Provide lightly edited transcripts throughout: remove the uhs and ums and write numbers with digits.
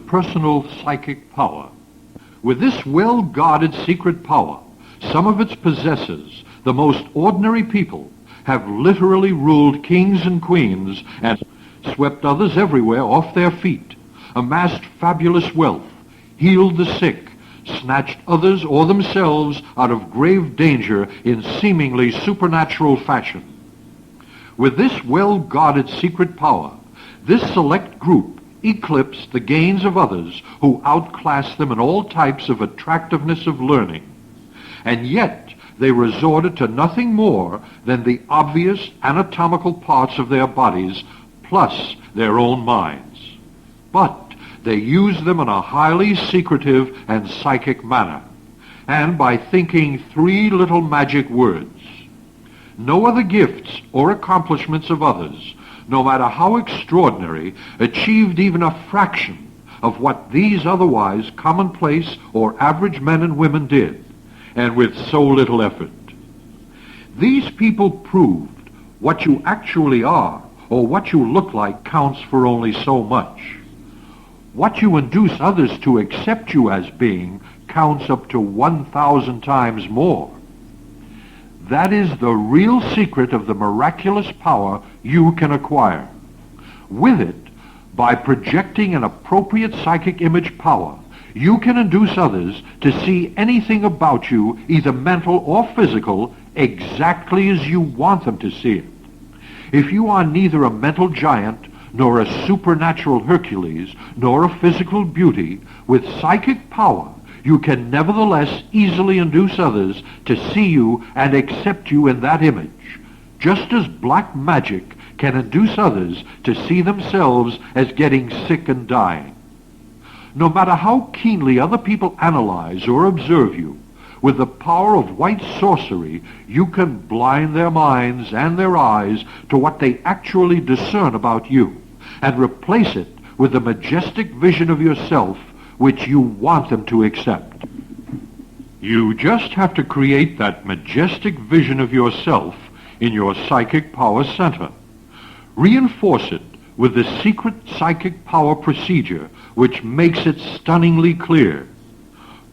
personal psychic power. With this well-guarded secret power, some of its possessors, the most ordinary people, have literally ruled kings and queens and swept others everywhere off their feet, amassed fabulous wealth, healed the sick, snatched others or themselves out of grave danger in seemingly supernatural fashion. With this well-guarded secret power, this select group eclipsed the gains of others who outclassed them in all types of attractiveness of learning, and yet they resorted to nothing more than the obvious anatomical parts of their bodies plus their own minds. But they used them in a highly secretive and psychic manner, and by thinking three little magic words. No other gifts or accomplishments of others, no matter how extraordinary, achieved even a fraction of what these otherwise commonplace or average men and women did, and with so little effort. These people proved what you actually are or what you look like counts for only so much. What you induce others to accept you as being counts up to 1,000 times more. That is the real secret of the miraculous power you can acquire. With it, by projecting an appropriate psychic image power, you can induce others to see anything about you, either mental or physical, exactly as you want them to see it. If you are neither a mental giant, nor a supernatural Hercules, nor a physical beauty, with psychic power, you can nevertheless easily induce others to see you and accept you in that image, just as black magic can induce others to see themselves as getting sick and dying. No matter how keenly other people analyze or observe you, with the power of white sorcery, you can blind their minds and their eyes to what they actually discern about you, and replace it with the majestic vision of yourself which you want them to accept. You just have to create that majestic vision of yourself in your psychic power center. Reinforce it with the secret psychic power procedure which makes it stunningly clear.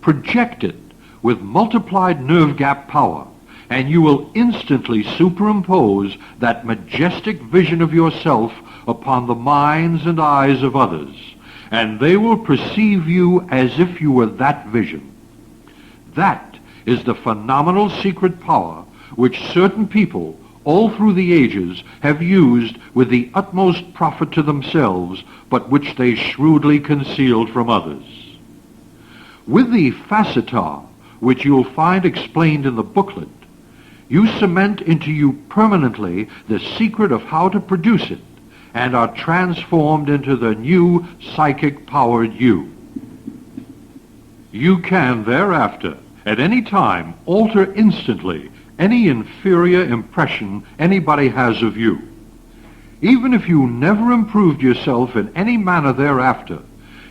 Project it with multiplied nerve gap power, and you will instantly superimpose that majestic vision of yourself upon the minds and eyes of others, and they will perceive you as if you were that vision. That is the phenomenal secret power which certain people all through the ages have used with the utmost profit to themselves, but which they shrewdly concealed from others. With the facetar, which you'll find explained in the booklet, you cement into you permanently the secret of how to produce it, and are transformed into the new psychic-powered you. You can thereafter, at any time, alter instantly any inferior impression anybody has of you. Even if you never improved yourself in any manner thereafter,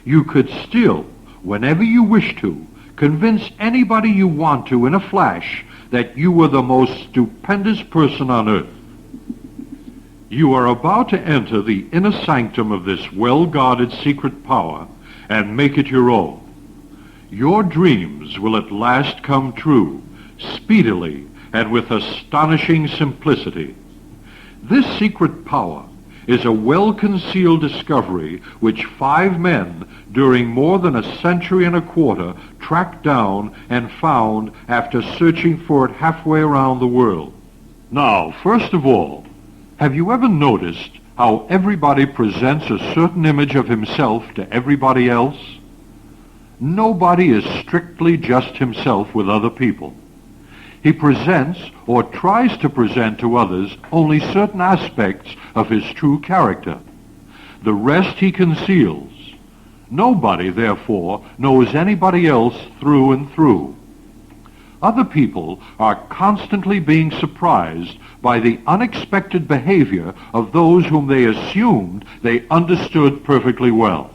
you could still, whenever you wish to, convince anybody you want to in a flash that you were the most stupendous person on earth. You are about to enter the inner sanctum of this well-guarded secret power and make it your own. Your dreams will at last come true, speedily and with astonishing simplicity. This secret power is a well-concealed discovery which 5 men during more than a century and a quarter tracked down and found after searching for it halfway around the world. Now, first of all, have you ever noticed how everybody presents a certain image of himself to everybody else? Nobody is strictly just himself with other people. He presents or tries to present to others only certain aspects of his true character. The rest he conceals. Nobody, therefore, knows anybody else through and through. Other people are constantly being surprised by the unexpected behavior of those whom they assumed they understood perfectly well.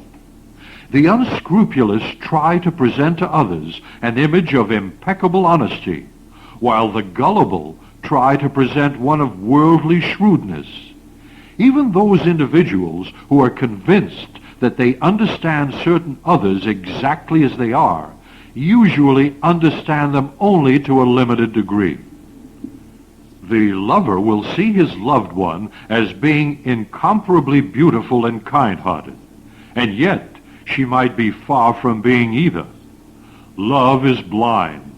The unscrupulous try to present to others an image of impeccable honesty, while the gullible try to present one of worldly shrewdness. Even those individuals who are convinced that they understand certain others exactly as they are, usually understand them only to a limited degree. The lover will see his loved one as being incomparably beautiful and kind-hearted, and yet she might be far from being either. Love is blind.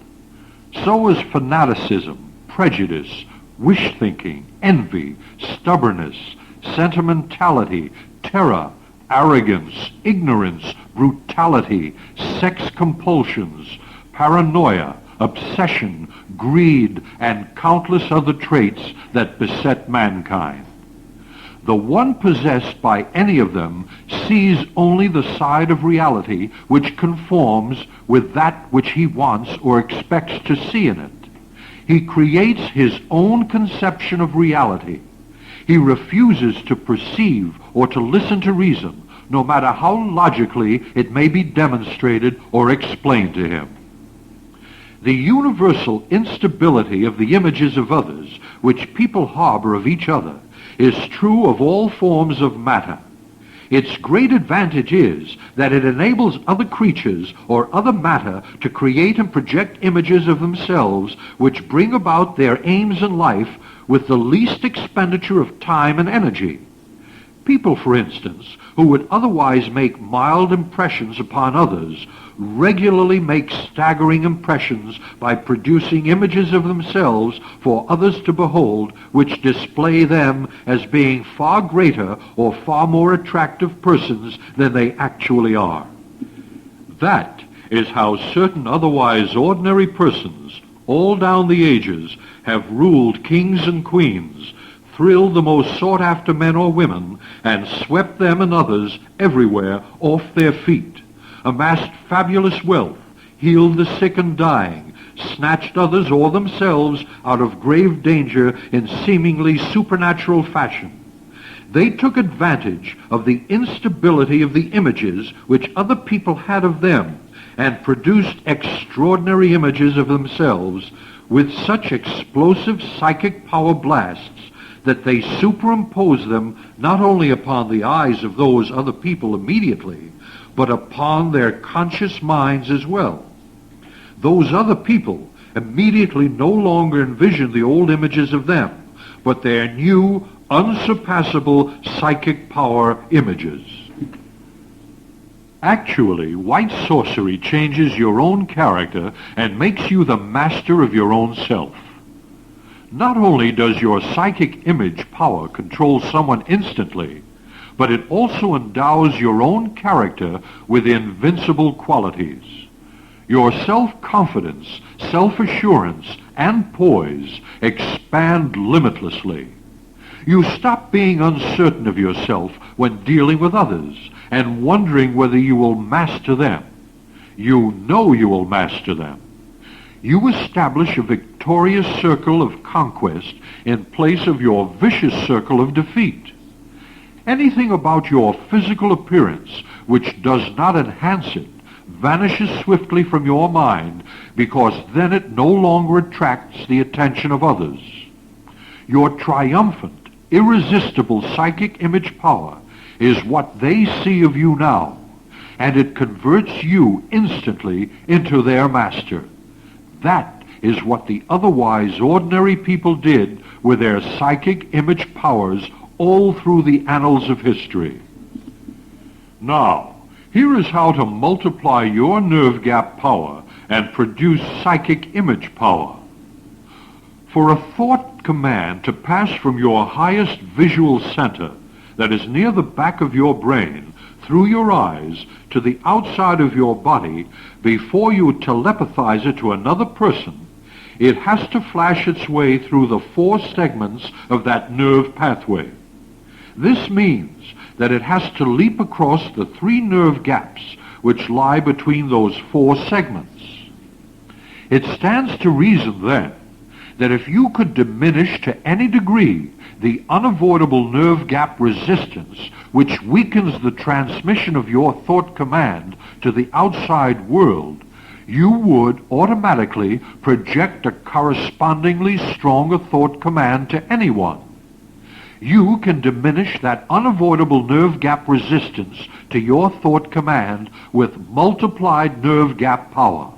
So is fanaticism, prejudice, wish-thinking, envy, stubbornness, sentimentality, terror, arrogance, ignorance, brutality, sex compulsions, paranoia, obsession, greed, and countless other traits that beset mankind. The one possessed by any of them sees only the side of reality which conforms with that which he wants or expects to see in it. He creates his own conception of reality. He refuses to perceive or to listen to reason, no matter how logically it may be demonstrated or explained to him. The universal instability of the images of others which people harbor of each other is true of all forms of matter. Its great advantage is that it enables other creatures or other matter to create and project images of themselves which bring about their aims in life with the least expenditure of time and energy. People, for instance, who would otherwise make mild impressions upon others, regularly make staggering impressions by producing images of themselves for others to behold, which display them as being far greater or far more attractive persons than they actually are. That is how certain otherwise ordinary persons, all down the ages, have ruled kings and queens, thrilled the most sought-after men or women, and swept them and others everywhere off their feet, amassed fabulous wealth, healed the sick and dying, snatched others or themselves out of grave danger in seemingly supernatural fashion. They took advantage of the instability of the images which other people had of them, and produced extraordinary images of themselves with such explosive psychic power blasts that they superimpose them not only upon the eyes of those other people immediately, but upon their conscious minds as well. Those other people immediately no longer envision the old images of them, but their new, unsurpassable psychic power images. Actually, white sorcery changes your own character and makes you the master of your own self. Not only does your psychic image power control someone instantly, but it also endows your own character with invincible qualities. Your self-confidence, self-assurance, and poise expand limitlessly. You stop being uncertain of yourself when dealing with others and wondering whether you will master them. You know you will master them. You establish a victorious circle of conquest in place of your vicious circle of defeat. Anything about your physical appearance which does not enhance it vanishes swiftly from your mind, because then it no longer attracts the attention of others. Your triumphant, irresistible psychic image power is what they see of you now, and it converts you instantly into their master. That is what the otherwise ordinary people did with their psychic image powers all through the annals of history. Now, here is how to multiply your nerve gap power and produce psychic image power. For a thought command to pass from your highest visual center, that is near the back of your brain, through your eyes to the outside of your body, before you telepathize it to another person, it has to flash its way through the 4 segments of that nerve pathway. This means that it has to leap across the 3 nerve gaps which lie between those 4 segments. It stands to reason, then, that if you could diminish to any degree the unavoidable nerve gap resistance which weakens the transmission of your thought command to the outside world, you would automatically project a correspondingly stronger thought command to anyone. you can diminish that unavoidable nerve gap resistance to your thought command with multiplied nerve gap power.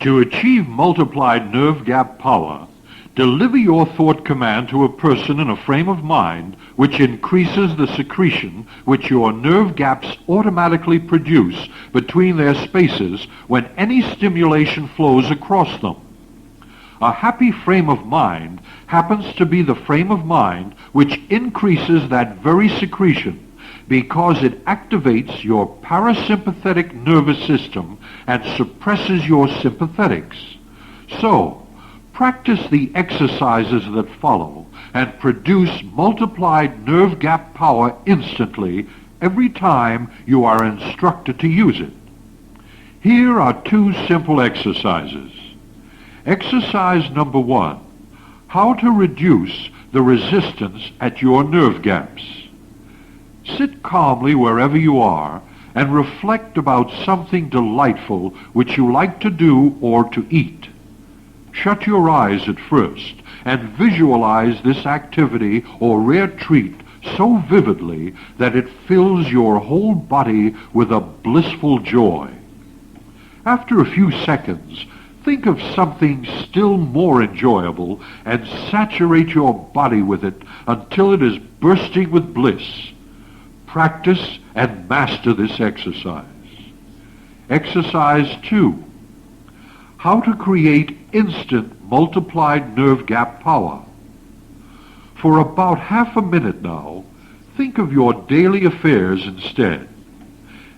To achieve multiplied nerve gap power, deliver your thought command to a person in a frame of mind which increases the secretion which your nerve gaps automatically produce between their spaces when any stimulation flows across them. A happy frame of mind happens to be the frame of mind which increases that very secretion because it activates your parasympathetic nervous system and suppresses your sympathetics. So, practice the exercises that follow and produce multiplied nerve gap power instantly every time you are instructed to use it. Here are 2 simple exercises. Exercise number 1, how to reduce the resistance at your nerve gaps. Sit calmly wherever you are and reflect about something delightful which you like to do or to eat. Shut your eyes at first and visualize this activity or rare treat so vividly that it fills your whole body with a blissful joy. After a few seconds, think of something still more enjoyable and saturate your body with it until it is bursting with bliss. Practice and master this exercise. Exercise 2. How to create instant multiplied nerve gap power. For about half a minute now, think of your daily affairs instead.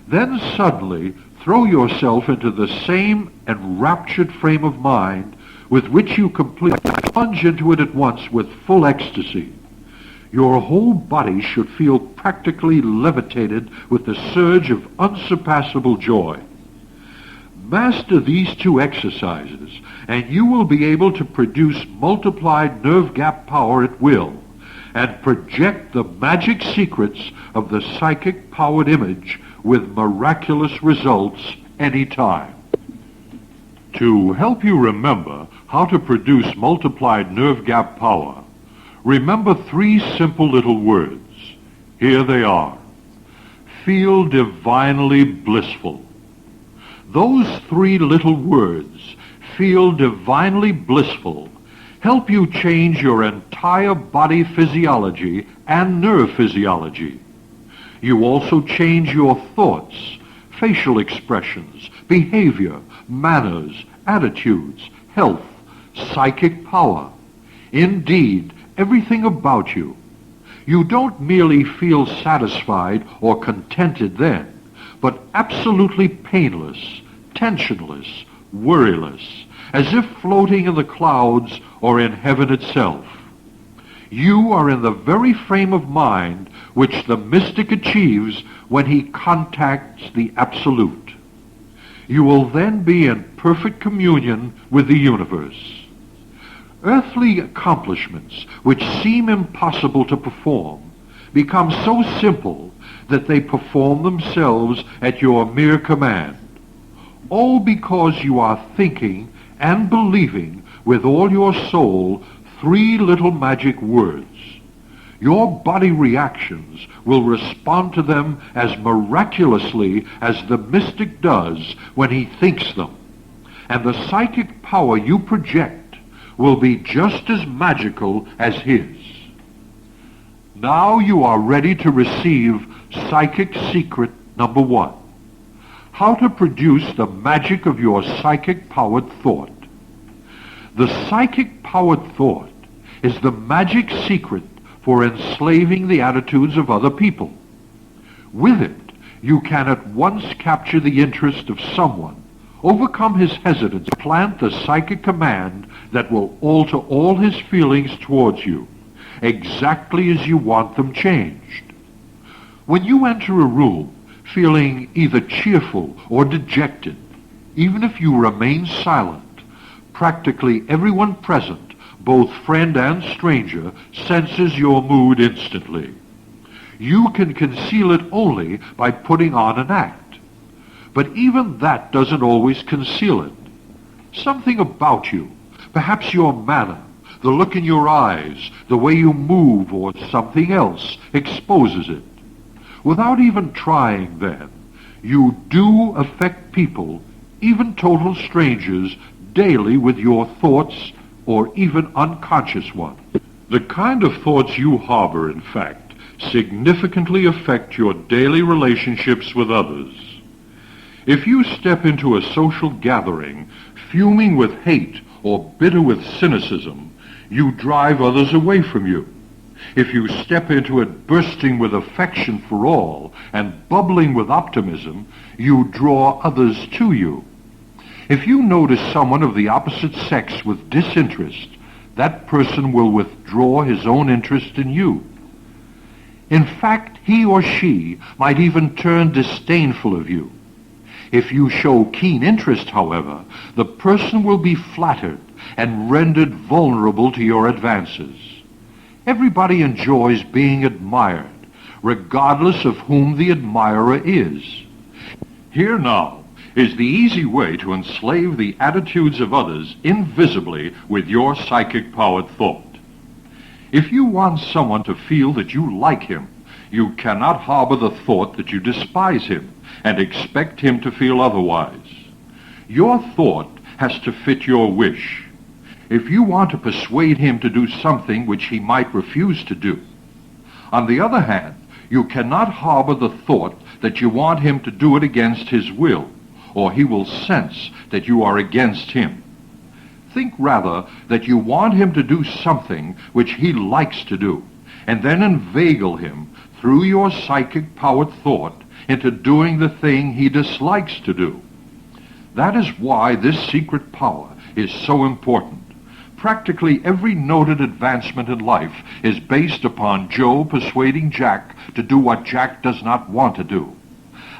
Then suddenly throw yourself into the same enraptured frame of mind with which you completely plunge into it at once with full ecstasy. Your whole body should feel practically levitated with the surge of unsurpassable joy. Master these 2 exercises, and you will be able to produce multiplied nerve gap power at will, and project the magic secrets of the psychic-powered image with miraculous results anytime. To help you remember how to produce multiplied nerve gap power, remember 3 simple little words. Here they are. Feel divinely blissful. Those 3 little words, feel divinely blissful, help you change your entire body physiology and nerve physiology. You also change your thoughts, facial expressions, behavior, manners, attitudes, health, psychic power. Indeed, everything about you. You don't merely feel satisfied or contented then, but absolutely painless, tensionless, worryless, as if floating in the clouds or in heaven itself. You are in the very frame of mind which the mystic achieves when he contacts the Absolute. You will then be in perfect communion with the universe. Earthly accomplishments which seem impossible to perform become so simple that they perform themselves at your mere command, all because you are thinking and believing with all your soul 3 little magic words. Your body reactions will respond to them as miraculously as the mystic does when he thinks them, and the psychic power you project will be just as magical as his. Now you are ready to receive psychic secret number 1. How to produce the magic of your psychic-powered thought. The psychic-powered thought is the magic secret for enslaving the attitudes of other people. With it, you can at once capture the interest of someone, overcome his hesitance, plant the psychic command that will alter all his feelings towards you, exactly as you want them changed. When you enter a room feeling either cheerful or dejected, even if you remain silent, practically everyone present, both friend and stranger, senses your mood instantly. You can conceal it only by putting on an act. But even that doesn't always conceal it. Something about you, perhaps your manner, The look in your eyes, the way you move, or something else exposes it. Without even trying, then, you do affect people, even total strangers, daily with your thoughts or even unconscious ones. The kind of thoughts you harbor, in fact, significantly affect your daily relationships with others. If you step into a social gathering fuming with hate or bitter with cynicism, you drive others away from you. If you step into it bursting with affection for all and bubbling with optimism, you draw others to you. If you notice someone of the opposite sex with disinterest, that person will withdraw his own interest in you. In fact, he or she might even turn disdainful of you. If you show keen interest, however, the person will be flattered and rendered vulnerable to your advances. Everybody enjoys being admired, regardless of whom the admirer is. Here now is the easy way to enslave the attitudes of others invisibly with your psychic-powered thought. If you want someone to feel that you like him, you cannot harbor the thought that you despise him and expect him to feel otherwise. Your thought has to fit your wish. If you want to persuade him to do something which he might refuse to do. On the other hand, you cannot harbor the thought that you want him to do it against his will, or he will sense that you are against him. Think rather that you want him to do something which he likes to do, and then inveigle him through your psychic-powered thought into doing the thing he dislikes to do. That is why this secret power is so important. Practically every noted advancement in life is based upon Joe persuading Jack to do what Jack does not want to do.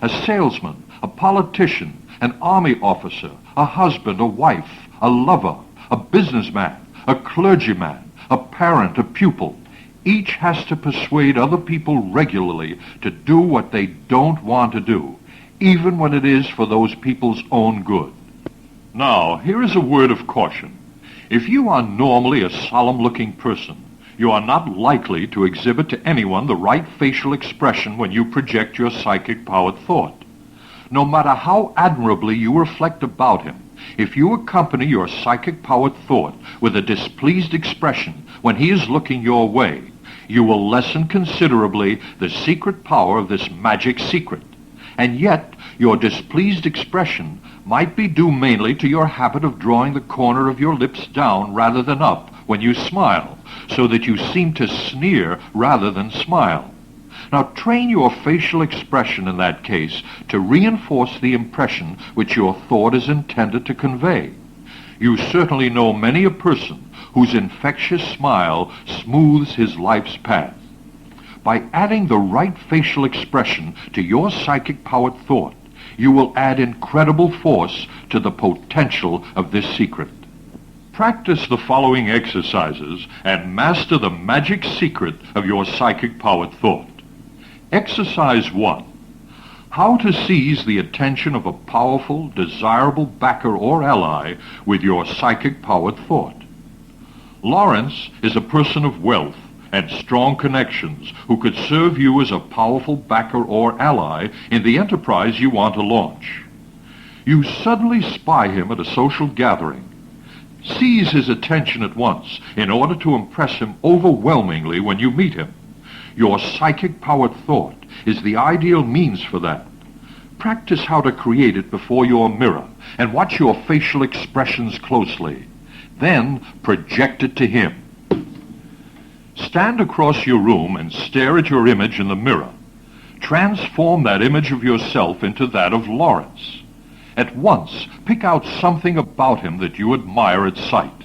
A salesman, a politician, an army officer, a husband, a wife, a lover, a businessman, a clergyman, a parent, a pupil. Each has to persuade other people regularly to do what they don't want to do, even when it is for those people's own good. Now, here is a word of caution. If you are normally a solemn-looking person, you are not likely to exhibit to anyone the right facial expression when you project your psychic-powered thought. No matter how admirably you reflect about him, if you accompany your psychic-powered thought with a displeased expression when he is looking your way, you will lessen considerably the secret power of this magic secret. And yet, your displeased expression might be due mainly to your habit of drawing the corner of your lips down rather than up when you smile, so that you seem to sneer rather than smile. Now train your facial expression in that case to reinforce the impression which your thought is intended to convey. You certainly know many a person whose infectious smile smooths his life's path. By adding the right facial expression to your psychic-powered thought, you will add incredible force to the potential of this secret. Practice the following exercises and master the magic secret of your psychic-powered thought. Exercise 1. How to seize the attention of a powerful, desirable backer or ally with your psychic-powered thought. Lawrence is a person of wealth and strong connections who could serve you as a powerful backer or ally in the enterprise you want to launch. You suddenly spy him at a social gathering. Seize his attention at once in order to impress him overwhelmingly when you meet him. Your psychic-powered thought is the ideal means for that. Practice how to create it before your mirror and watch your facial expressions closely. Then project it to him. Stand across your room and stare at your image in the mirror. Transform that image of yourself into that of Lawrence. At once, pick out something about him that you admire at sight.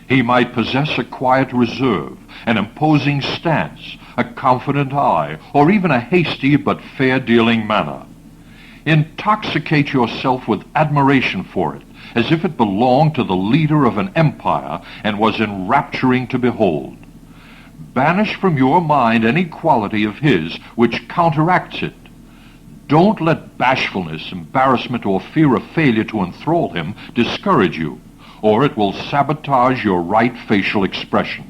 He might possess a quiet reserve, an imposing stance, a confident eye, or even a hasty but fair-dealing manner. Intoxicate yourself with admiration for it, as if it belonged to the leader of an empire and was enrapturing to behold. Banish from your mind any quality of his which counteracts it. Don't let bashfulness, embarrassment, or fear of failure to enthrall him discourage you. or it will sabotage your right facial expression.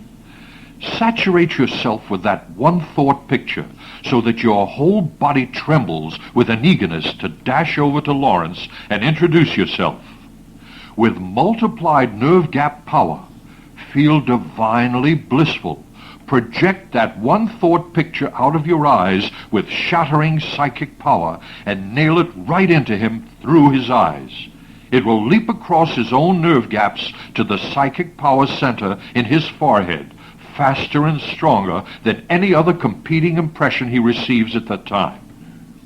Saturate yourself with that one thought picture so that your whole body trembles with an eagerness to dash over to Lawrence and introduce yourself. With multiplied nerve gap power, feel divinely blissful. Project that one thought picture out of your eyes with shattering psychic power and nail it right into him through his eyes. It will leap across his own nerve gaps to the psychic power center in his forehead, faster and stronger than any other competing impression he receives at that time.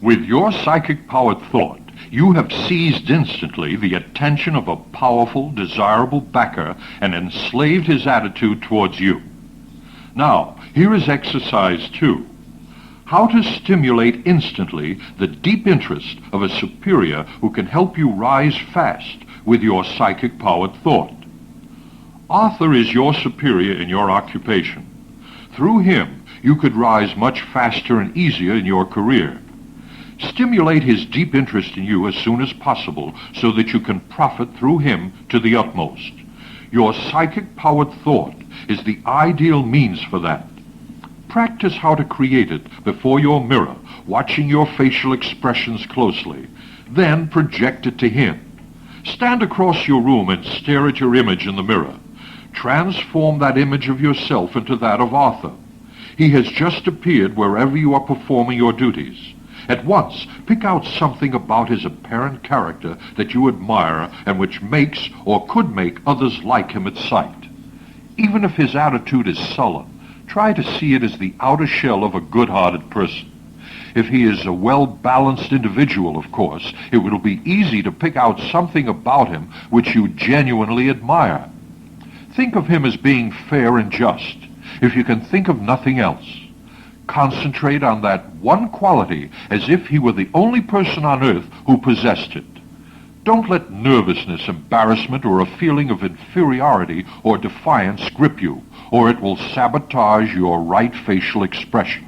With your psychic-powered thought, you have seized instantly the attention of a powerful, desirable backer and enslaved his attitude towards you. Now, here is exercise 2. How to stimulate instantly the deep interest of a superior who can help you rise fast with your psychic-powered thought. Arthur is your superior in your occupation. Through him, you could rise much faster and easier in your career. Stimulate his deep interest in you as soon as possible so that you can profit through him to the utmost. Your psychic-powered thought is the ideal means for that. Practice how to create it before your mirror, watching your facial expressions closely. Then project it to him. Stand across your room and stare at your image in the mirror. Transform that image of yourself into that of Arthur. He has just appeared wherever you are performing your duties. At once, pick out something about his apparent character that you admire and which makes or could make others like him at sight. Even if his attitude is sullen, try to see it as the outer shell of a good-hearted person. If he is a well-balanced individual, of course, it will be easy to pick out something about him which you genuinely admire. Think of him as being fair and just, if you can think of nothing else. Concentrate on that one quality as if he were the only person on earth who possessed it. Don't let nervousness, embarrassment, or a feeling of inferiority or defiance grip you, or it will sabotage your right facial expression.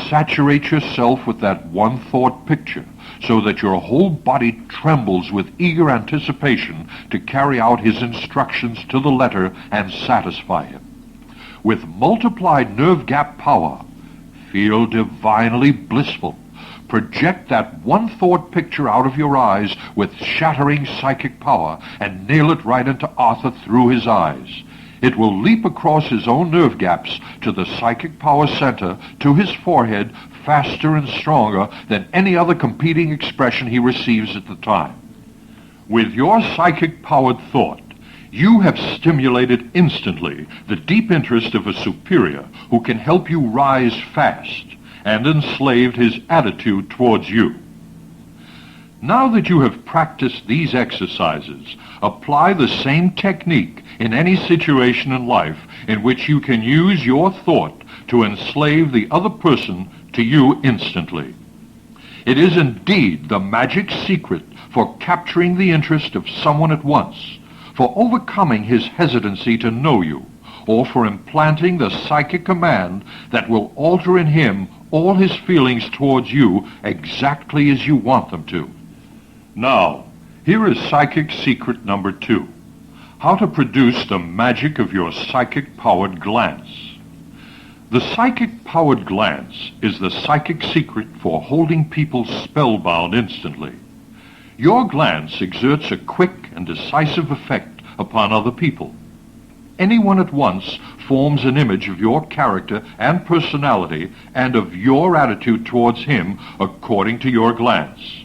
Saturate yourself with that one thought picture so that your whole body trembles with eager anticipation to carry out his instructions to the letter and satisfy him. With multiplied nerve gap power, feel divinely blissful. Project that one thought picture out of your eyes with shattering psychic power and nail it right into Arthur through his eyes. It will leap across his own nerve gaps to the psychic power center, to his forehead, faster and stronger than any other competing expression he receives at the time. With your psychic-powered thought, you have stimulated instantly the deep interest of a superior who can help you rise fast and enslaved his attitude towards you. Now that you have practiced these exercises, apply the same technique in any situation in life in which you can use your thought to enslave the other person to you instantly. It is indeed the magic secret for capturing the interest of someone at once, for overcoming his hesitancy to know you, or for implanting the psychic command that will alter in him all his feelings towards you exactly as you want them to. Now, here is psychic secret number 2. How to produce the magic of your psychic-powered glance. The psychic-powered glance is the psychic secret for holding people spellbound instantly. Your glance exerts a quick and decisive effect upon other people. Anyone at once forms an image of your character and personality and of your attitude towards him according to your glance.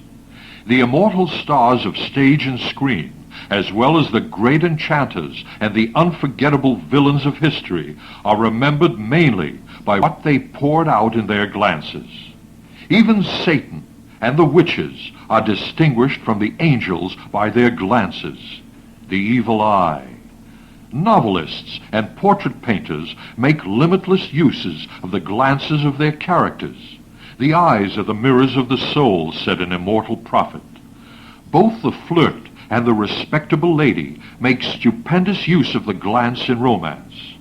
The immortal stars of stage and screen, as well as the great enchanters and the unforgettable villains of history, are remembered mainly by what they poured out in their glances. Even Satan and the witches are distinguished from the angels by their glances, the evil eye. Novelists and portrait painters make limitless uses of the glances of their characters. The eyes are the mirrors of the soul, said an immortal prophet. Both the flirt and the respectable lady make stupendous use of the glance in romance.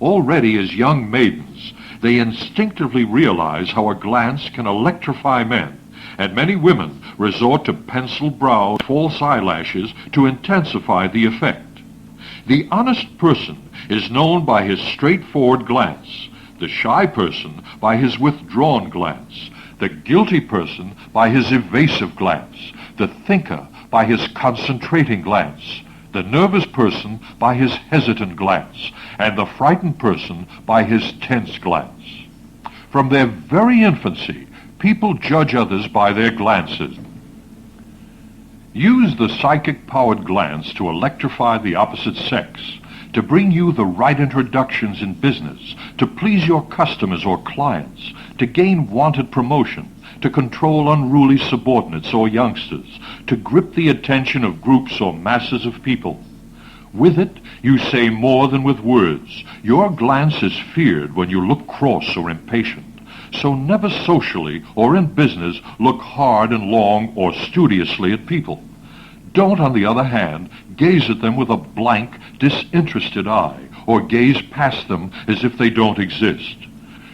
Already as young maidens, they instinctively realize how a glance can electrify men, and many women resort to penciled brows, false eyelashes to intensify the effect. The honest person is known by his straightforward glance, the shy person by his withdrawn glance, the guilty person by his evasive glance, the thinker by his concentrating glance, the nervous person by his hesitant glance, and the frightened person by his tense glance. From their very infancy, people judge others by their glances. Use the psychic-powered glance to electrify the opposite sex, to bring you the right introductions in business, to please your customers or clients, to gain wanted promotion, to control unruly subordinates or youngsters, to grip the attention of groups or masses of people. With it, you say more than with words. Your glance is feared when you look cross or impatient. So never socially or in business look hard and long or studiously at people. Don't, on the other hand, gaze at them with a blank, disinterested eye, or gaze past them as if they don't exist.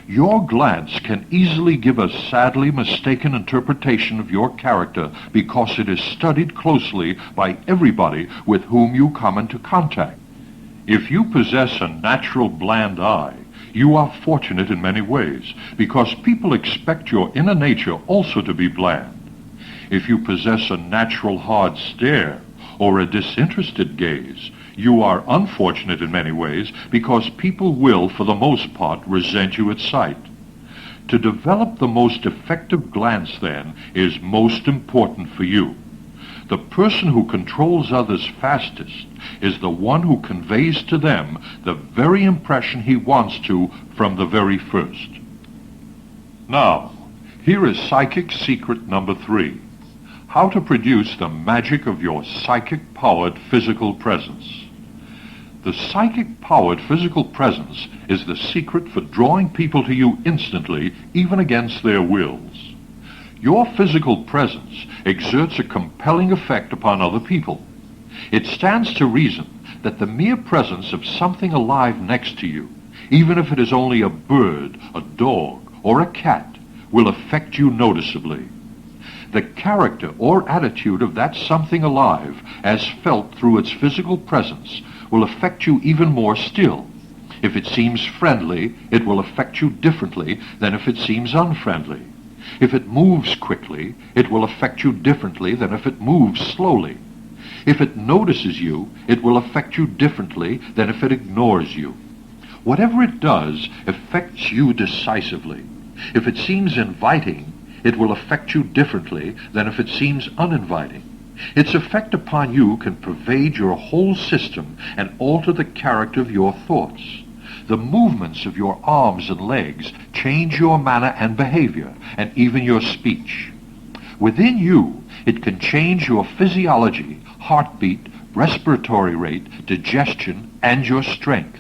Your glance can easily give a sadly mistaken interpretation of your character because it is studied closely by everybody with whom you come into contact. If you possess a natural bland eye, you are fortunate in many ways because people expect your inner nature also to be bland. If you possess a natural hard stare or a disinterested gaze, you are unfortunate in many ways because people will, for the most part, resent you at sight. To develop the most effective glance, then, is most important for you. The person who controls others fastest is the one who conveys to them the very impression he wants to from the very first. Now, here is psychic secret number 3. How to produce the magic of your psychic-powered physical presence. The psychic-powered physical presence is the secret for drawing people to you instantly, even against their wills. Your physical presence exerts a compelling effect upon other people. It stands to reason that the mere presence of something alive next to you, even if it is only a bird, a dog, or a cat, will affect you noticeably. The character or attitude of that something alive, as felt through its physical presence, will affect you even more still. If it seems friendly, it will affect you differently than if it seems unfriendly. If it moves quickly, it will affect you differently than if it moves slowly. If it notices you, it will affect you differently than if it ignores you. Whatever it does affects you decisively. If it seems inviting, it will affect you differently than if it seems uninviting. Its effect upon you can pervade your whole system and alter the character of your thoughts. The movements of your arms and legs change your manner and behavior, and even your speech. Within you, it can change your physiology, heartbeat, respiratory rate, digestion, and your strength.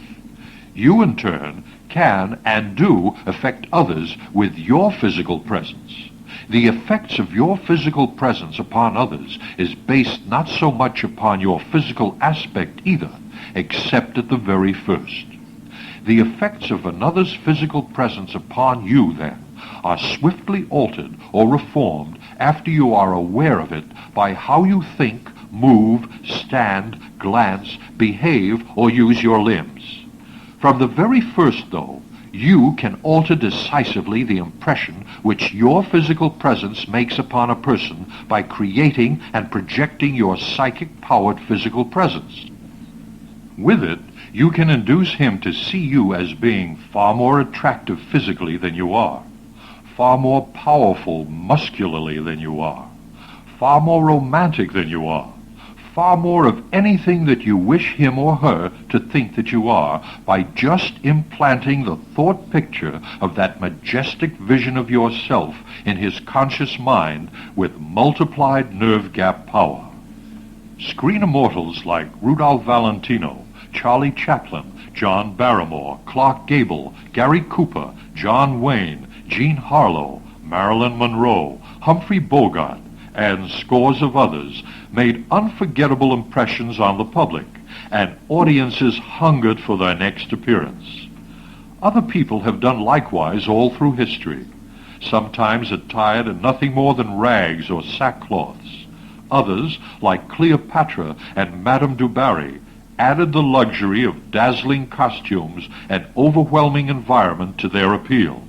You, in turn, can and do affect others with your physical presence. The effects of your physical presence upon others is based not so much upon your physical aspect either, except at the very first. The effects of another's physical presence upon you, then, are swiftly altered or reformed after you are aware of it by how you think, move, stand, glance, behave, or use your limbs. From the very first, though, you can alter decisively the impression which your physical presence makes upon a person by creating and projecting your psychic-powered physical presence. With it, you can induce him to see you as being far more attractive physically than you are, far more powerful muscularly than you are, far more romantic than you are, far more of anything that you wish him or her to think that you are, by just implanting the thought picture of that majestic vision of yourself in his conscious mind with multiplied nerve gap power. Screen immortals like Rudolph Valentino, Charlie Chaplin, John Barrymore, Clark Gable, Gary Cooper, John Wayne, Jean Harlow, Marilyn Monroe, Humphrey Bogart, and scores of others made unforgettable impressions on the public, and audiences hungered for their next appearance. Other people have done likewise all through history, sometimes attired in nothing more than rags or sackcloths. Others, like Cleopatra and Madame du Barry, added the luxury of dazzling costumes and overwhelming environment to their appeal.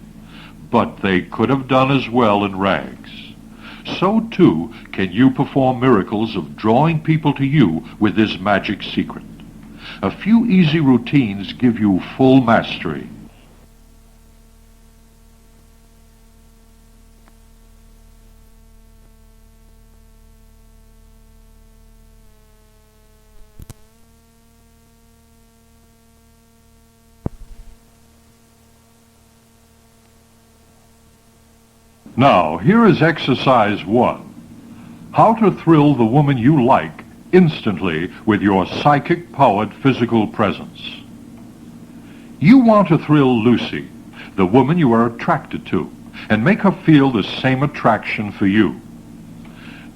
But they could have done as well in rags. So too can you perform miracles of drawing people to you with this magic secret. A few easy routines give you full mastery. Now, here is exercise 1. How to thrill the woman you like instantly with your psychic-powered physical presence. You want to thrill Lucy, the woman you are attracted to, and make her feel the same attraction for you.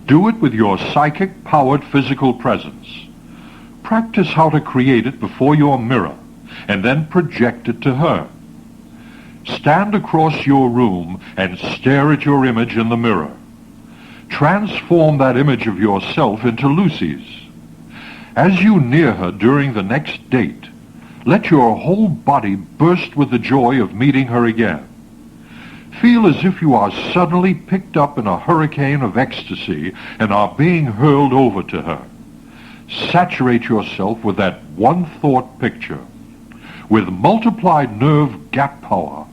Do it with your psychic-powered physical presence. Practice how to create it before your mirror, and then project it to her. Stand across your room and stare at your image in the mirror. Transform that image of yourself into Lucy's. As you near her during the next date, let your whole body burst with the joy of meeting her again. Feel as if you are suddenly picked up in a hurricane of ecstasy and are being hurled over to her. Saturate yourself with that one thought picture. With multiplied nerve gap power,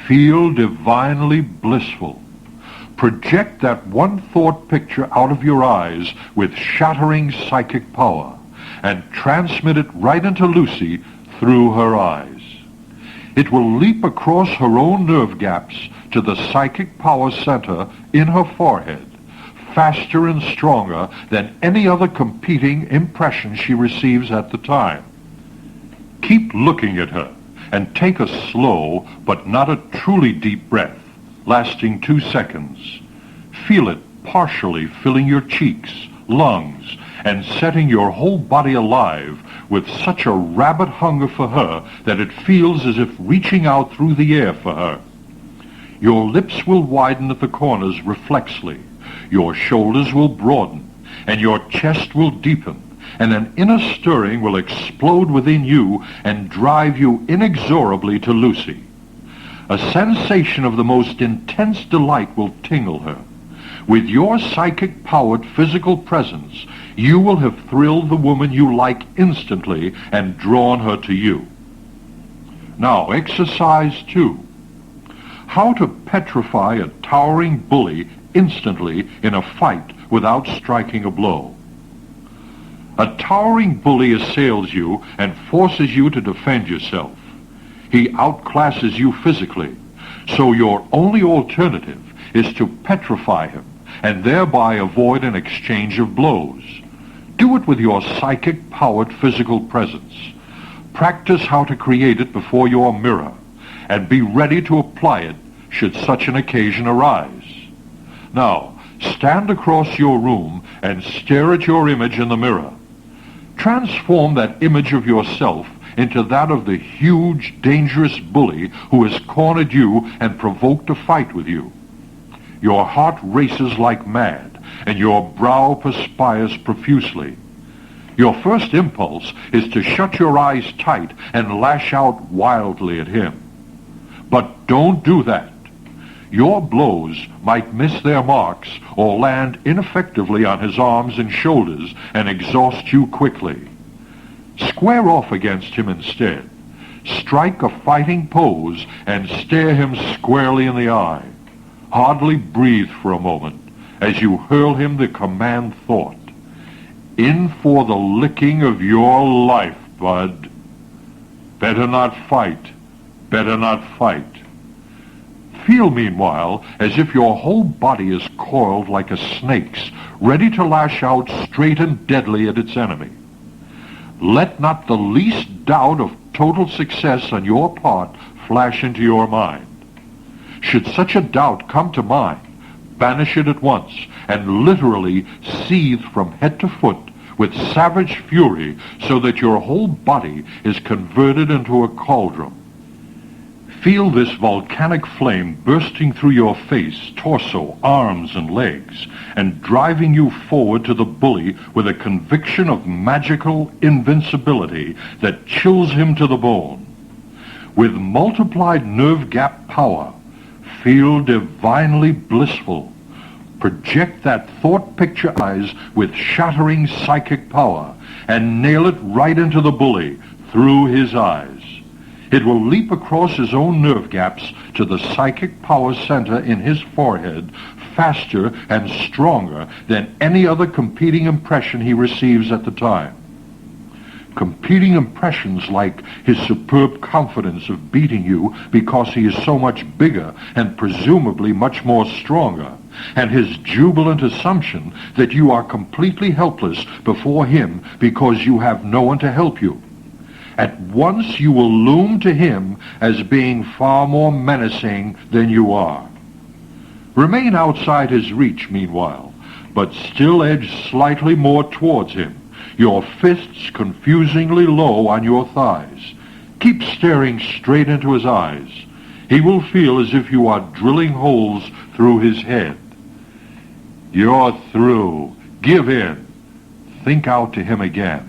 feel divinely blissful. Project that one thought picture out of your eyes with shattering psychic power and transmit it right into Lucy through her eyes. It will leap across her own nerve gaps to the psychic power center in her forehead, faster and stronger than any other competing impression she receives at the time. Keep looking at her and take a slow but not a truly deep breath, lasting 2 seconds. Feel it partially filling your cheeks, lungs, and setting your whole body alive with such a rabid hunger for her that it feels as if reaching out through the air for her. Your lips will widen at the corners reflexly, your shoulders will broaden, and your chest will deepen, and an inner stirring will explode within you and drive you inexorably to Lucy. A sensation of the most intense delight will tingle her. With your psychic-powered physical presence, you will have thrilled the woman you like instantly and drawn her to you. Now, exercise 2. How to petrify a towering bully instantly in a fight without striking a blow. A towering bully assails you and forces you to defend yourself. He outclasses you physically, so your only alternative is to petrify him and thereby avoid an exchange of blows. Do it with your psychic-powered physical presence. Practice how to create it before your mirror, and be ready to apply it should such an occasion arise. Now, stand across your room and stare at your image in the mirror. Transform that image of yourself into that of the huge, dangerous bully who has cornered you and provoked a fight with you. Your heart races like mad, and your brow perspires profusely. Your first impulse is to shut your eyes tight and lash out wildly at him. But don't do that. Your blows might miss their marks or land ineffectively on his arms and shoulders and exhaust you quickly. Square off against him instead. Strike a fighting pose and stare him squarely in the eye. Hardly breathe for a moment as you hurl him the command thought. In for the licking of your life, bud. Better not fight. Better not fight. Feel, meanwhile, as if your whole body is coiled like a snake's, ready to lash out straight and deadly at its enemy. Let not the least doubt of total success on your part flash into your mind. Should such a doubt come to mind, banish it at once, and literally seethe from head to foot with savage fury so that your whole body is converted into a cauldron. Feel this volcanic flame bursting through your face, torso, arms, and legs, and driving you forward to the bully with a conviction of magical invincibility that chills him to the bone. With multiplied nerve gap power, feel divinely blissful. Project that thought picture eyes with shattering psychic power and nail it right into the bully through his eyes. It will leap across his own nerve gaps to the psychic power center in his forehead faster and stronger than any other competing impression he receives at the time. Competing impressions like his superb confidence of beating you because he is so much bigger and presumably much more stronger, and his jubilant assumption that you are completely helpless before him because you have no one to help you. At once you will loom to him as being far more menacing than you are. Remain outside his reach, meanwhile, but still edge slightly more towards him, your fists confusingly low on your thighs. Keep staring straight into his eyes. He will feel as if you are drilling holes through his head. You're through. Give in. Think out to him again.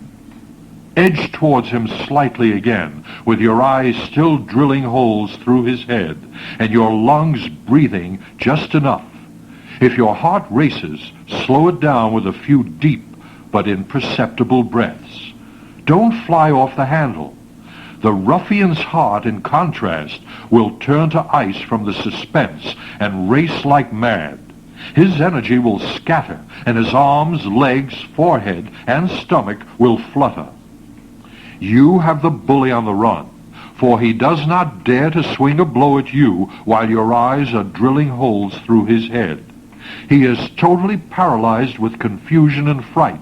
Edge towards him slightly again, with your eyes still drilling holes through his head, and your lungs breathing just enough. If your heart races, slow it down with a few deep but imperceptible breaths. Don't fly off the handle. The ruffian's heart, in contrast, will turn to ice from the suspense and race like mad. His energy will scatter, and his arms, legs, forehead, and stomach will flutter. You have the bully on the run, for he does not dare to swing a blow at you while your eyes are drilling holes through his head. He is totally paralyzed with confusion and fright,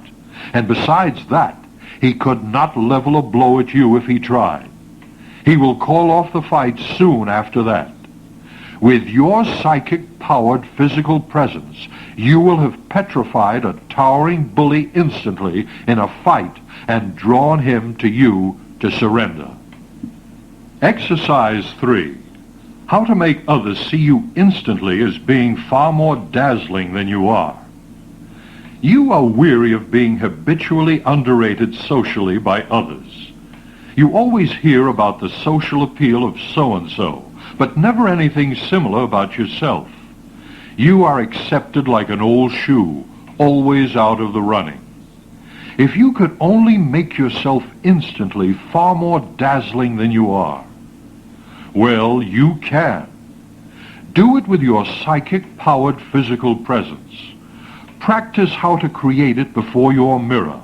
and besides that, he could not level a blow at you if he tried. He will call off the fight soon after that. With your psychic-powered physical presence, you will have petrified a towering bully instantly in a fight and drawn him to you to surrender. Exercise 3. How to make others see you instantly as being far more dazzling than you are. You are weary of being habitually underrated socially by others. You always hear about the social appeal of so-and-so, but never anything similar about yourself. You are accepted like an old shoe, always out of the running. If you could only make yourself instantly far more dazzling than you are, well, you can. Do it with your psychic-powered physical presence. Practice how to create it before your mirror,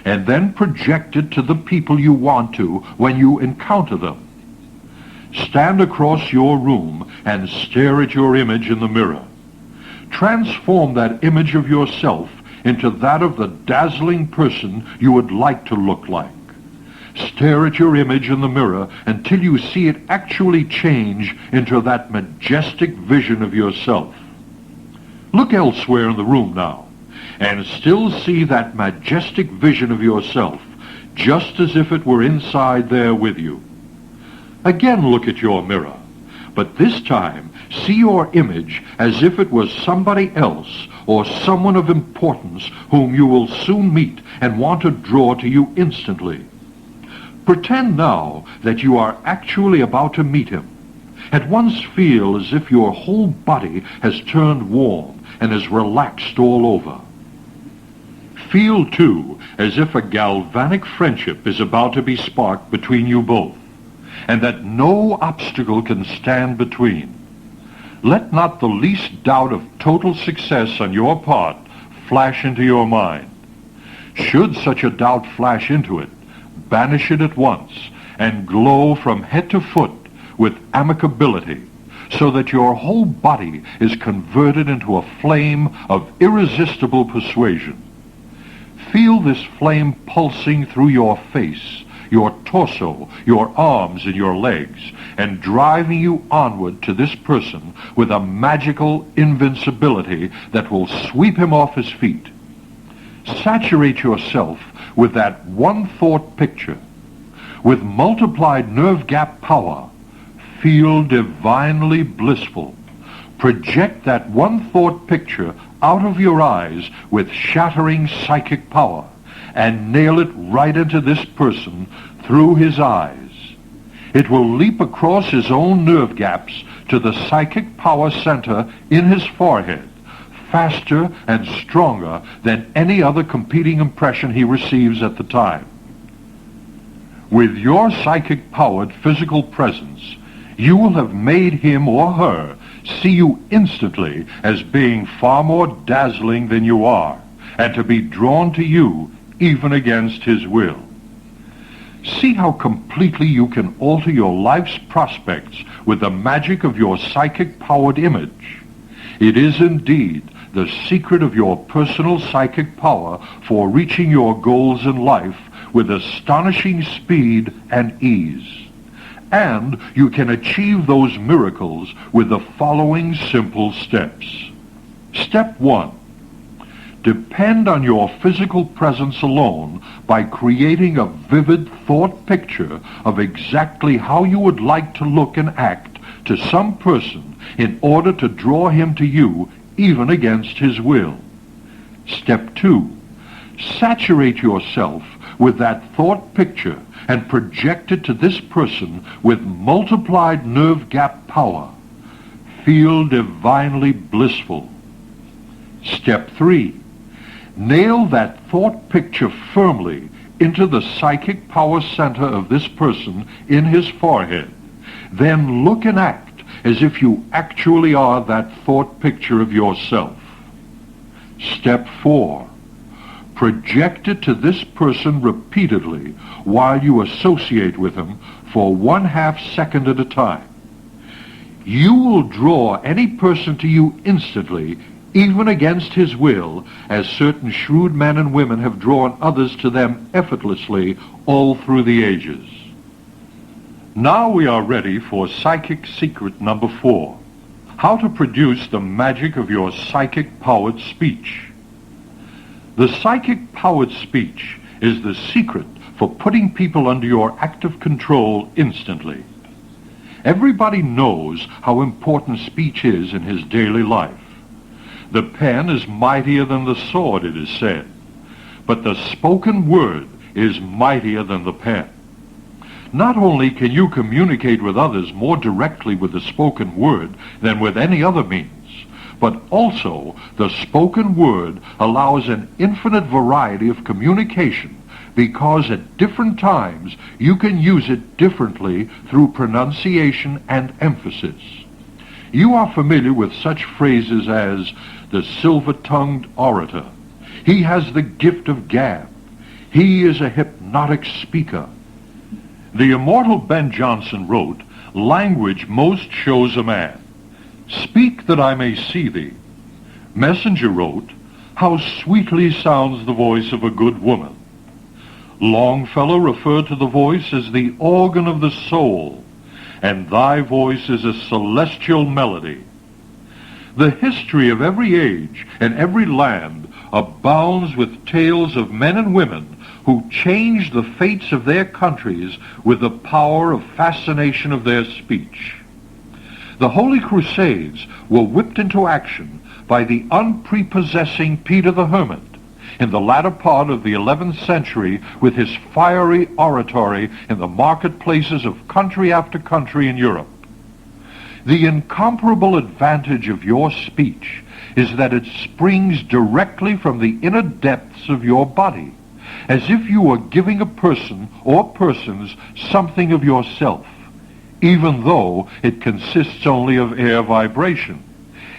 and then project it to the people you want to when you encounter them. Stand across your room and stare at your image in the mirror. Transform that image of yourself into that of the dazzling person you would like to look like. Stare at your image in the mirror until you see it actually change into that majestic vision of yourself. Look elsewhere in the room now, and still see that majestic vision of yourself, just as if it were inside there with you. Again look at your mirror, but this time see your image as if it was somebody else or someone of importance whom you will soon meet and want to draw to you instantly. Pretend now that you are actually about to meet him. At once feel as if your whole body has turned warm and is relaxed all over. Feel, too, as if a galvanic friendship is about to be sparked between you both, and that no obstacle can stand between. Let not the least doubt of total success on your part flash into your mind. Should such a doubt flash into it, banish it at once, and glow from head to foot with amicability, so that your whole body is converted into a flame of irresistible persuasion. Feel this flame pulsing through your face, your torso, your arms, and your legs, and driving you onward to this person with a magical invincibility that will sweep him off his feet. Saturate yourself with that one thought picture. With multiplied nerve gap power, Feel divinely blissful. Project that one thought picture out of your eyes with shattering psychic power and nail it right into this person through his eyes. It will leap across his own nerve gaps to the psychic power center in his forehead, faster and stronger than any other competing impression he receives at the time. With your psychic-powered physical presence, you will have made him or her see you instantly as being far more dazzling than you are, and to be drawn to you even against his will. See how completely you can alter your life's prospects with the magic of your psychic-powered image. It is indeed the secret of your personal psychic power for reaching your goals in life with astonishing speed and ease. And you can achieve those miracles with the following simple steps. Step 1. Depend on your physical presence alone by creating a vivid thought picture of exactly how you would like to look and act to some person in order to draw him to you even against his will. Step 2. Saturate yourself with that thought picture and project it to this person with multiplied nerve gap power. Feel divinely blissful. Step 3. Nail that thought picture firmly into the psychic power center of this person in his forehead. Then look and act as if you actually are that thought picture of yourself. Step 4. Project it to this person repeatedly while you associate with him for 1/2 second at a time. You will draw any person to you instantly, even against his will, as certain shrewd men and women have drawn others to them effortlessly all through the ages. Now we are ready for psychic secret number 4, how to produce the magic of your psychic-powered speech. The psychic-powered speech is the secret for putting people under your active control instantly. Everybody knows how important speech is in his daily life. The pen is mightier than the sword, it is said, but the spoken word is mightier than the pen. Not only can you communicate with others more directly with the spoken word than with any other means, but also the spoken word allows an infinite variety of communication because at different times you can use it differently through pronunciation and emphasis. You are familiar with such phrases as the silver-tongued orator, he has the gift of gab, he is a hypnotic speaker. The immortal Ben Jonson wrote, "Language most shows a man. Speak that I may see thee." Messenger wrote, "How sweetly sounds the voice of a good woman." Longfellow referred to the voice as the organ of the soul, and thy voice is a celestial melody. The history of every age and every land abounds with tales of men and women who changed the fates of their countries with the power of fascination of their speech. The Holy Crusades were whipped into action by the unprepossessing Peter the Hermit in the latter part of the 11th century with his fiery oratory in the marketplaces of country after country in Europe. The incomparable advantage of your speech is that it springs directly from the inner depths of your body, as if you were giving a person or persons something of yourself, even though it consists only of air vibration.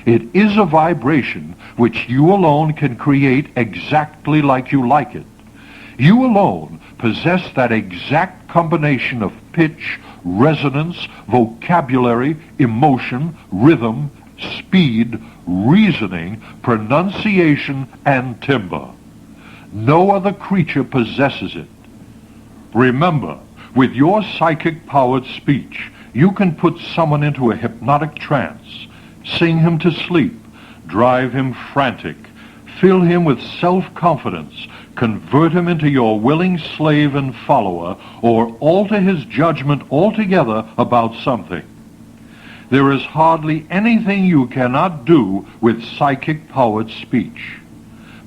It is a vibration which you alone can create exactly like you like it. You alone possess that exact combination of pitch, resonance, vocabulary, emotion, rhythm, speed, reasoning, pronunciation, and timbre. No other creature possesses it. Remember, with your psychic-powered speech, you can put someone into a hypnotic trance, sing him to sleep, drive him frantic, fill him with self-confidence, convert him into your willing slave and follower, or alter his judgment altogether about something. There is hardly anything you cannot do with psychic-powered speech.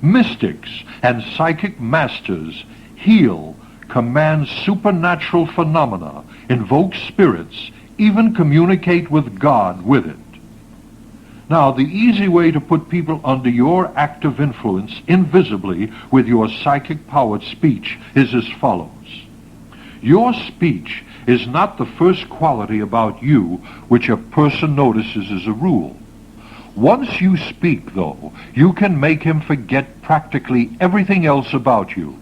Mystics and psychic masters heal, command supernatural phenomena, invoke spirits, even communicate with God with it. Now, the easy way to put people under your active influence invisibly with your psychic-powered speech is as follows. Your speech is not the first quality about you which a person notices as a rule. Once you speak, though, you can make him forget practically everything else about you.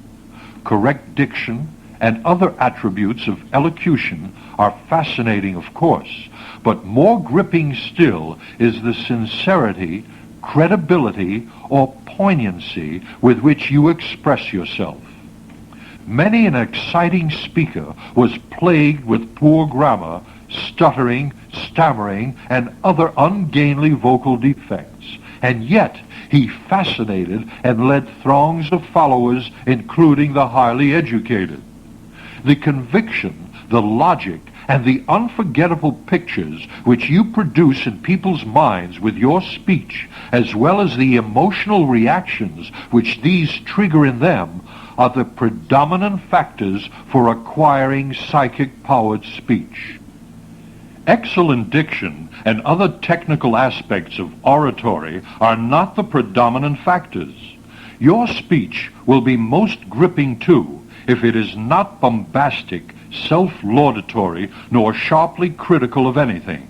Correct diction and other attributes of elocution are fascinating, of course, but more gripping still is the sincerity, credibility, or poignancy with which you express yourself. Many an exciting speaker was plagued with poor grammar, stuttering, stammering, and other ungainly vocal defects, and yet he fascinated and led throngs of followers, including the highly educated. The conviction, the logic, and the unforgettable pictures which you produce in people's minds with your speech, as well as the emotional reactions which these trigger in them, are the predominant factors for acquiring psychic-powered speech. Excellent diction and other technical aspects of oratory are not the predominant factors. Your speech will be most gripping too if it is not bombastic, self-laudatory, nor sharply critical of anything.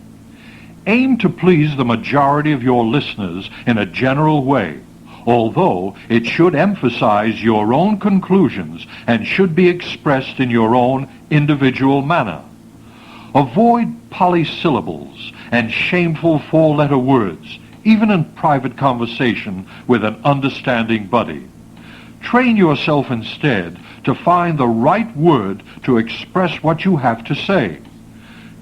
Aim to please the majority of your listeners in a general way, although it should emphasize your own conclusions and should be expressed in your own individual manner. Avoid polysyllables and shameful four-letter words, even in private conversation with an understanding buddy. Train yourself instead to find the right word to express what you have to say.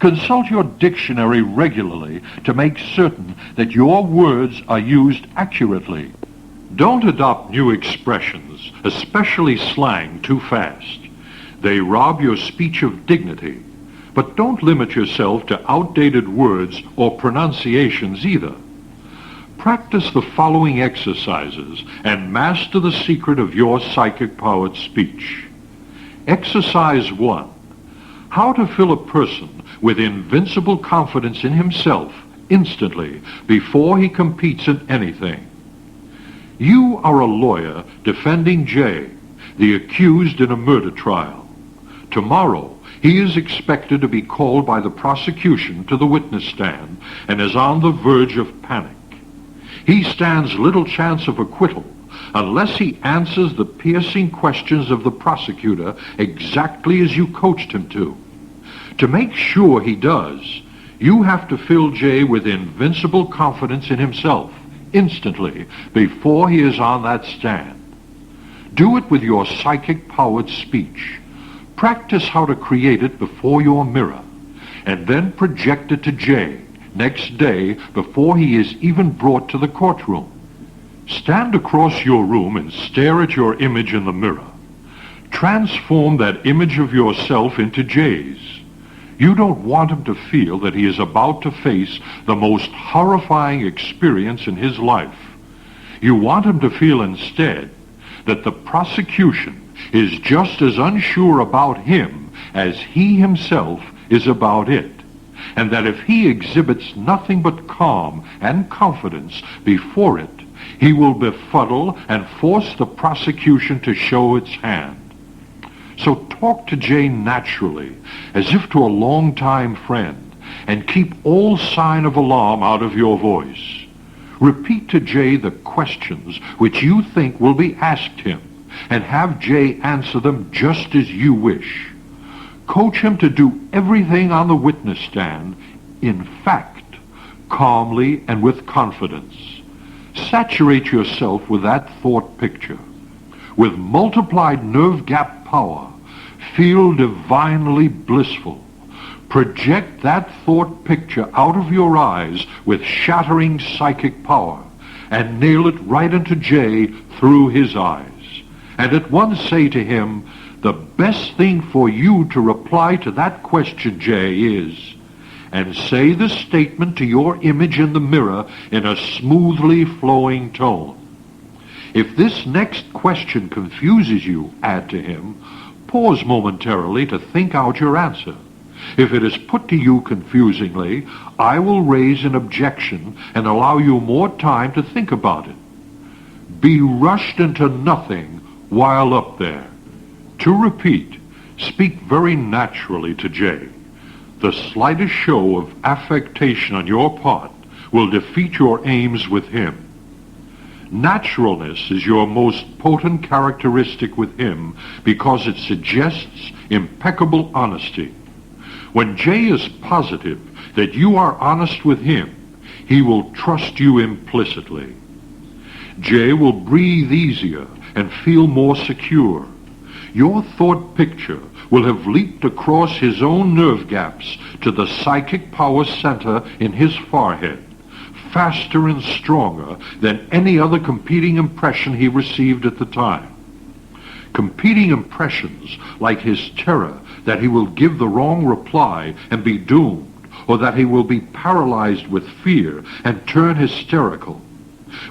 Consult your dictionary regularly to make certain that your words are used accurately. Don't adopt new expressions, especially slang, too fast. They rob your speech of dignity. But don't limit yourself to outdated words or pronunciations either. Practice the following exercises and master the secret of your psychic-powered speech. Exercise 1. How to fill a person with invincible confidence in himself instantly before he competes in anything. You are a lawyer defending Jay, the accused in a murder trial. Tomorrow, he is expected to be called by the prosecution to the witness stand and is on the verge of panic. He stands little chance of acquittal unless he answers the piercing questions of the prosecutor exactly as you coached him to. To make sure he does, you have to fill Jay with invincible confidence in himself instantly before he is on that stand. Do it with your psychic-powered speech. Practice how to create it before your mirror, and then project it to Jay next day before he is even brought to the courtroom. Stand across your room and stare at your image in the mirror. Transform that image of yourself into Jay's. You don't want him to feel that he is about to face the most horrifying experience in his life. You want him to feel instead that the prosecution is just as unsure about him as he himself is about it, and that if he exhibits nothing but calm and confidence before it, he will befuddle and force the prosecution to show its hand. So talk to Jay naturally, as if to a longtime friend, and keep all sign of alarm out of your voice. Repeat to Jay the questions which you think will be asked him, and have Jay answer them just as you wish. Coach him to do everything on the witness stand, in fact, calmly and with confidence. Saturate yourself with that thought picture. With multiplied nerve gap power, feel divinely blissful. Project that thought picture out of your eyes with shattering psychic power, and nail it right into Jay through his eyes. And at once say to him, the best thing for you to reply to that question, Jay, is, and say the statement to your image in the mirror in a smoothly flowing tone. If this next question confuses you, add to him, pause momentarily to think out your answer. If it is put to you confusingly, I will raise an objection and allow you more time to think about it. Be rushed into nothing while up there. To repeat, speak very naturally to Jay. The slightest show of affectation on your part will defeat your aims with him. Naturalness is your most potent characteristic with him because it suggests impeccable honesty. When Jay is positive that you are honest with him, he will trust you implicitly. Jay will breathe easier and feel more secure. Your thought picture will have leaped across his own nerve gaps to the psychic power center in his forehead, faster and stronger than any other competing impression he received at the time. Competing impressions like his terror that he will give the wrong reply and be doomed, or that he will be paralyzed with fear and turn hysterical.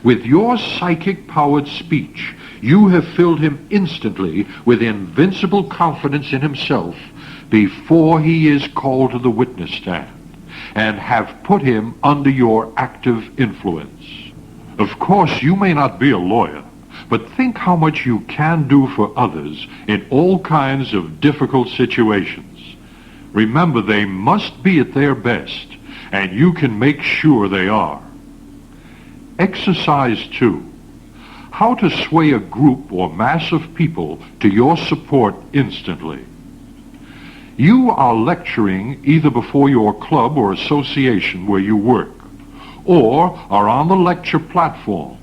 With your psychic-powered speech, you have filled him instantly with invincible confidence in himself before he is called to the witness stand, and have put him under your active influence. Of course, you may not be a lawyer, but think how much you can do for others in all kinds of difficult situations. Remember, they must be at their best, and you can make sure they are. Exercise 2. How to sway a group or mass of people to your support instantly. You are lecturing either before your club or association where you work, or are on the lecture platform.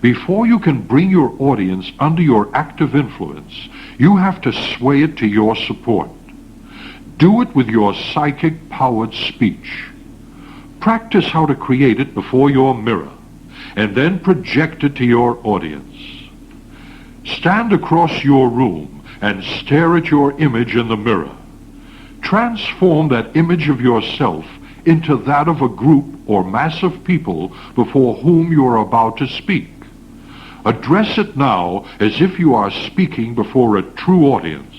Before you can bring your audience under your active influence, you have to sway it to your support. Do it with your psychic-powered speech. Practice how to create it before your mirror, and then project it to your audience. Stand across your room and stare at your image in the mirror. Transform that image of yourself into that of a group or mass of people before whom you are about to speak. Address it now as if you are speaking before a true audience.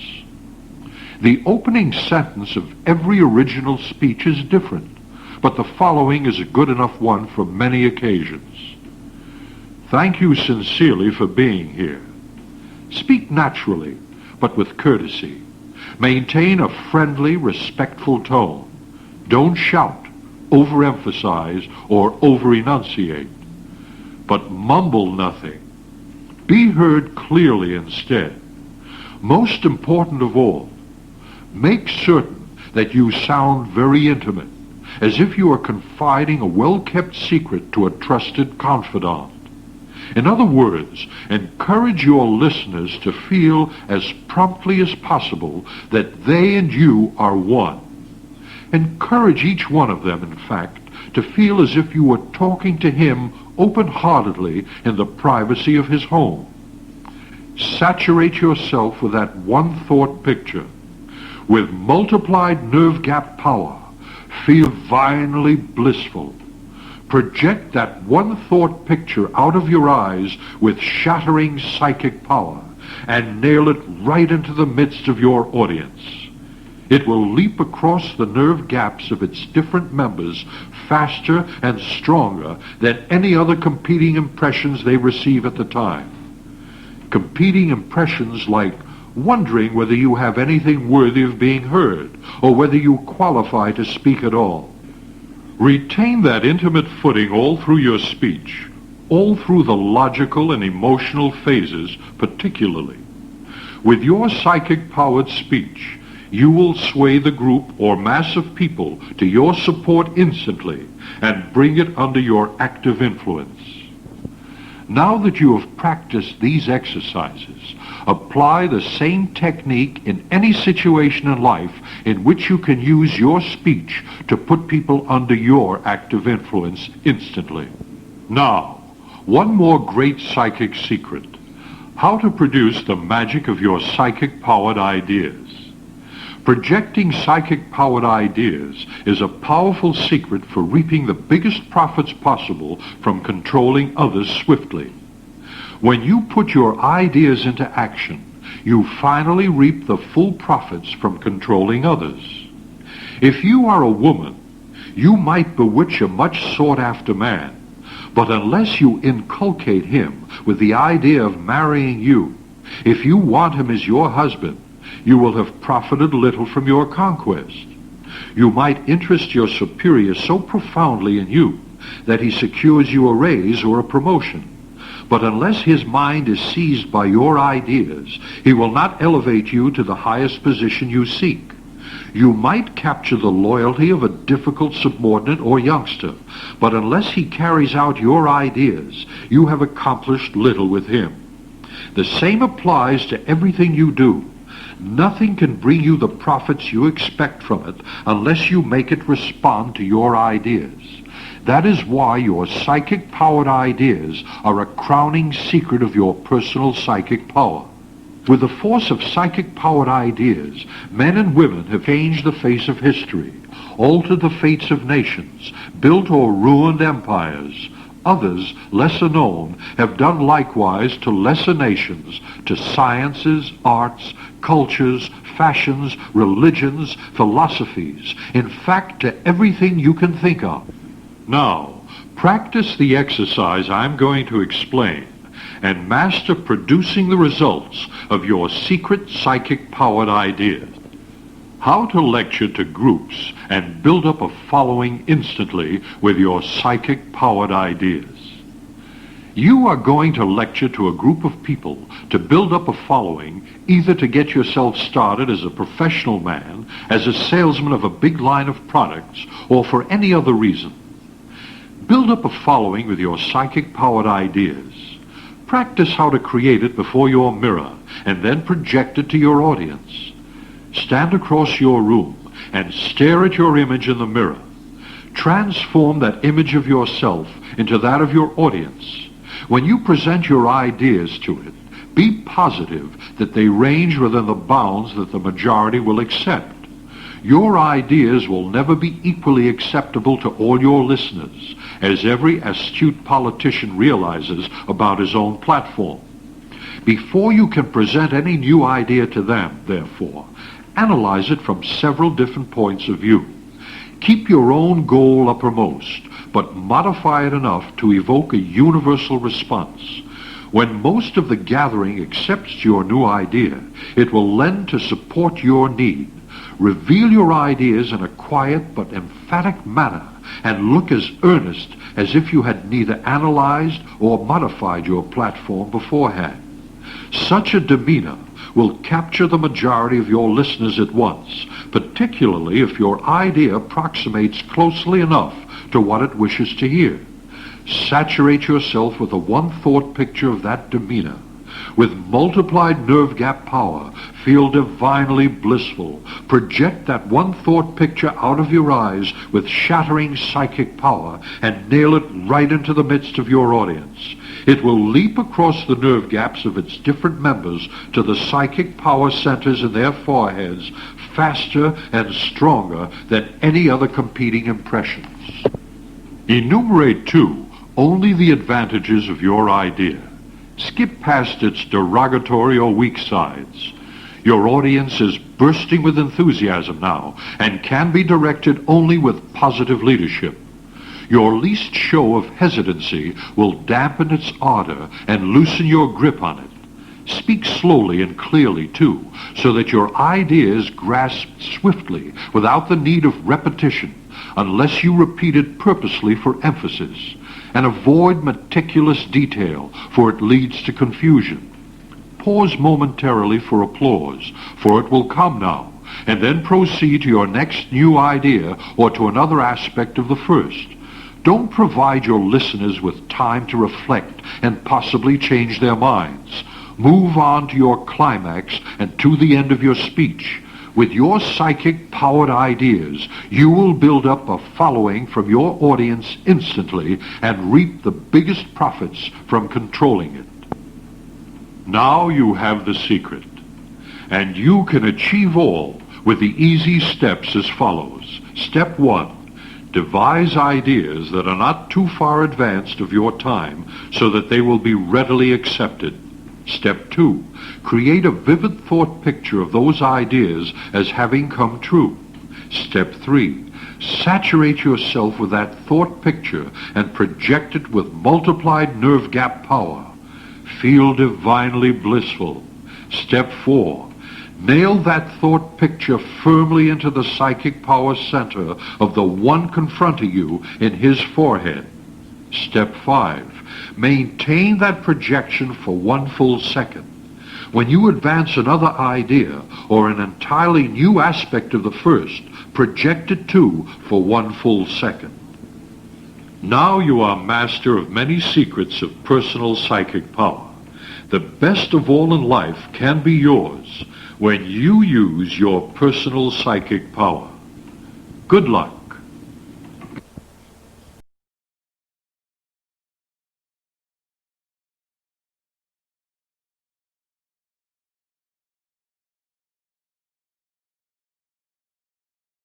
The opening sentence of every original speech is different, but the following is a good enough one for many occasions. Thank you sincerely for being here. Speak naturally, but with courtesy. Maintain a friendly, respectful tone. Don't shout, overemphasize, or over-enunciate. But mumble nothing. Be heard clearly instead. Most important of all, make certain that you sound very intimate, as if you are confiding a well-kept secret to a trusted confidant. In other words, encourage your listeners to feel as promptly as possible that they and you are one. Encourage each one of them, in fact, to feel as if you were talking to him open-heartedly in the privacy of his home. Saturate yourself with that one thought picture. With multiplied nerve gap power, feel divinely blissful. Project that one thought picture out of your eyes with shattering psychic power and nail it right into the midst of your audience. It will leap across the nerve gaps of its different members faster and stronger than any other competing impressions they receive at the time. Competing impressions like wondering whether you have anything worthy of being heard or whether you qualify to speak at all. Retain that intimate footing all through your speech, all through the logical and emotional phases particularly. With your psychic-powered speech, you will sway the group or mass of people to your support instantly and bring it under your active influence. Now that you have practiced these exercises, apply the same technique in any situation in life in which you can use your speech to put people under your active influence instantly. Now, one more great psychic secret: how to produce the magic of your psychic-powered ideas. Projecting psychic-powered ideas is a powerful secret for reaping the biggest profits possible from controlling others swiftly. When you put your ideas into action, you finally reap the full profits from controlling others. If you are a woman, you might bewitch a much sought-after man, but unless you inculcate him with the idea of marrying you, if you want him as your husband, you will have profited little from your conquest. You might interest your superior so profoundly in you that he secures you a raise or a promotion. But unless his mind is seized by your ideas, he will not elevate you to the highest position you seek. You might capture the loyalty of a difficult subordinate or youngster, but unless he carries out your ideas, you have accomplished little with him. The same applies to everything you do. Nothing can bring you the profits you expect from it unless you make it respond to your ideas. That is why your psychic-powered ideas are a crowning secret of your personal psychic power. With the force of psychic-powered ideas, men and women have changed the face of history, altered the fates of nations, built or ruined empires. Others, lesser known, have done likewise to lesser nations, to sciences, arts, cultures, fashions, religions, philosophies, in fact, to everything you can think of. Now, practice the exercise I'm going to explain and master producing the results of your secret psychic-powered ideas. How to lecture to groups and build up a following instantly with your psychic-powered ideas. You are going to lecture to a group of people to build up a following, either to get yourself started as a professional man, as a salesman of a big line of products, or for any other reason. Build up a following with your psychic-powered ideas. Practice how to create it before your mirror and then project it to your audience. Stand across your room and stare at your image in the mirror. Transform that image of yourself into that of your audience. When you present your ideas to it, be positive that they range within the bounds that the majority will accept. Your ideas will never be equally acceptable to all your listeners, as every astute politician realizes about his own platform. Before you can present any new idea to them, therefore, analyze it from several different points of view. Keep your own goal uppermost, but modify it enough to evoke a universal response. When most of the gathering accepts your new idea, it will lend to support your need. Reveal your ideas in a quiet but emphatic manner and look as earnest as if you had neither analyzed or modified your platform beforehand. Such a demeanor will capture the majority of your listeners at once, particularly if your idea approximates closely enough to what it wishes to hear. Saturate yourself with a one-thought picture of that demeanor. With multiplied nerve gap power, feel divinely blissful. Project that one-thought picture out of your eyes with shattering psychic power and nail it right into the midst of your audience. It will leap across the nerve gaps of its different members to the psychic power centers in their foreheads faster and stronger than any other competing impressions. Enumerate, too, only the advantages of your idea. Skip past its derogatory or weak sides. Your audience is bursting with enthusiasm now and can be directed only with positive leadership. Your least show of hesitancy will dampen its ardor and loosen your grip on it. Speak slowly and clearly, too, so that your idea is grasped swiftly without the need of repetition, unless you repeat it purposely for emphasis. And avoid meticulous detail, for it leads to confusion. Pause momentarily for applause, for it will come now, and then proceed to your next new idea or to another aspect of the first. Don't provide your listeners with time to reflect and possibly change their minds. Move on to your climax and to the end of your speech. With your psychic-powered ideas, you will build up a following from your audience instantly and reap the biggest profits from controlling it. Now you have the secret, and you can achieve all with the easy steps as follows. Step 1. Devise ideas that are not too far advanced of your time so that they will be readily accepted. Step 2. Create a vivid thought picture of those ideas as having come true. Step 3. Saturate yourself with that thought picture and project it with multiplied nerve gap power. Feel divinely blissful. Step 4. Nail that thought picture firmly into the psychic power center of the one confronting you in his forehead. Step 5. Maintain that projection for 1 full second. When you advance another idea or an entirely new aspect of the first, project it too for 1 full second. Now you are master of many secrets of personal psychic power. The best of all in life can be yours when you use your personal psychic power. Good luck.